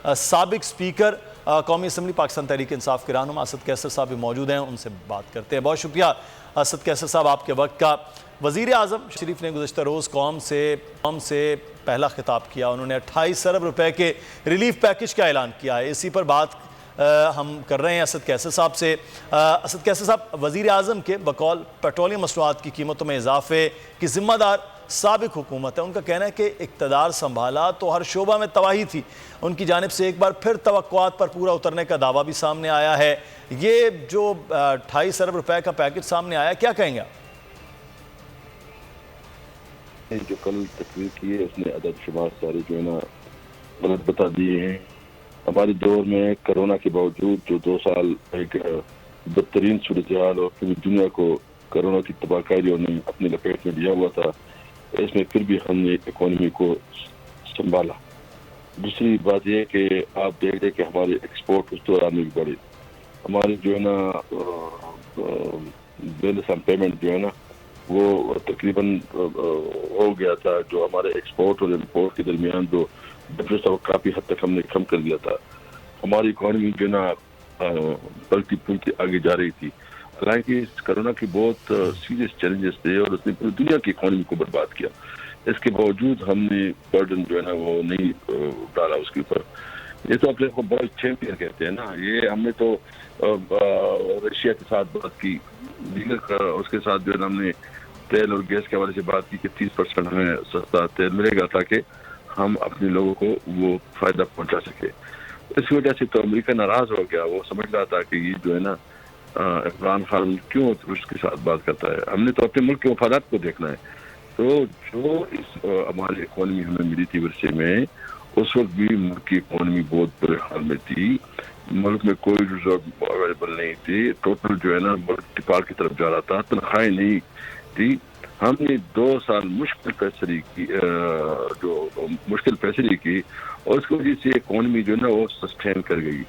سابق اسپیکر قومی اسمبلی پاکستان تحریک انصاف کے رہنما اسد کیسر صاحب بھی موجود ہیں، ان سے بات کرتے ہیں۔ بہت شکریہ اسد کیسر صاحب آپ کے وقت کا۔ وزیر اعظم شریف نے گزشتہ روز قوم سے پہلا خطاب کیا، انہوں نے 28 ارب روپے کے ریلیف پیکج کا اعلان کیا ہے۔ اسی پر بات ہم کر رہے ہیں اسد کیسر صاحب سے۔ اسد کیسر صاحب، وزیر اعظم کے بقول پیٹرولیم مصنوعات کی قیمتوں میں اضافے کی ذمہ دار سابق حکومت ہے، ان کا کہنا ہے کہ اقتدار سنبھالا تو ہر شعبہ میں تباہی تھی۔ ان کی جانب سے ایک بار پھر توقعات پر پورا اترنے کا دعویٰ بھی سامنے آیا ہے۔ یہ جو 28 ارب روپے کا پیکج سامنے آیا، کیا کہیں گے آپ؟ جو کل تقریر کی ہے اس نے عدد شمار سارے جو ہے نا غلط بتا دیے ہیں۔ ہمارے دور میں کرونا کے باوجود جو 2 سال ایک بدترین صورتحال اور پوری دنیا کو کرونا کی تباہ کاریوں نے اپنی لپیٹ میں لیا ہوا تھا، اس میں پھر بھی ہم نے اکانومی کو سنبھالا۔ دوسری بات یہ کہ آپ دیکھ رہے کہ ہمارے ایکسپورٹ اس دوران میں بھی بڑھے، ہماری جو ہے نا بیلنس آن پیمنٹ جو ہے نا وہ تقریباً ہو گیا تھا، جو ہمارے ایکسپورٹ اور امپورٹ کے درمیان جو ڈفرینس تھا وہ کافی حد تک ہم نے کم کر دیا تھا۔ ہماری اکانومی جو ہے نا پلتی پھولتی آگے جا رہی تھی، حالانکہ کرونا کی بہت سیریس چیلنجز تھے اور اس نے پوری دنیا کی اکانومی کو برباد کیا۔ اس کے باوجود ہم نے برڈن جو ہے نا وہ نہیں ڈالا اس کے اوپر۔ یہ تو اپنے کو بہت چیمپئن کہتے ہیں نا، یہ ہم نے تو رشیا کے ساتھ بات کی، دیگر اس کے ساتھ جو ہے نا ہم نے تیل اور گیس کے حوالے سے بات کی کہ 30% ہمیں سستا تیل ملے گا تاکہ ہم اپنے لوگوں کو وہ فائدہ پہنچا سکے۔ اس وجہ سے تو امریکہ ناراض ہو گیا، وہ سمجھ رہا تھا کہ یہ جو ہے نا عمران خان کیوں اس کے ساتھ بات کرتا ہے، ہم نے تو اپنے ملک کے مفادات کو دیکھنا ہے۔ تو جو اس ہماری اکانومی ہمیں ملی تھی ورثے میں، اس وقت بھی ملک کی اکانومی بہت برے حال میں تھی، ملک میں کوئی ریزرو اویلیبل نہیں تھی، ٹوٹل جو ہے نا ملک ٹپال کی طرف جا رہا تھا، تنخواہیں نہیں تھی۔ ہم نے 2 سال مشکل فیصلے کی اور اس کی وجہ سے اکانومی جو ہے نا وہ سسٹین کر گئی،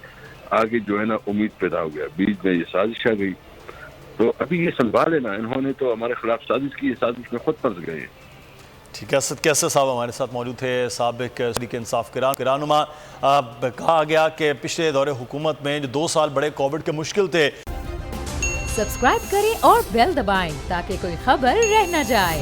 آگے جو ہے نا امید پیدا ہو گیا، بیچ میں یہ سازش آ گئی۔ تو ابھی یہ سنبھال لینا، انہوں نے تو ہمارے خلاف سازش کی، سازش میں خود پھنس گئے۔ ٹھیک ہے، اسد کیسر صاحب ہمارے ساتھ موجود تھے، سابق تحریک انصاف کے رہنما۔ کہا گیا کہ پچھلے دور حکومت میں جو 2 سال بڑے کووڈ کے مشکل تھے۔ سبسکرائب کریں اور بیل دبائیں تاکہ کوئی خبر رہ نہ جائے۔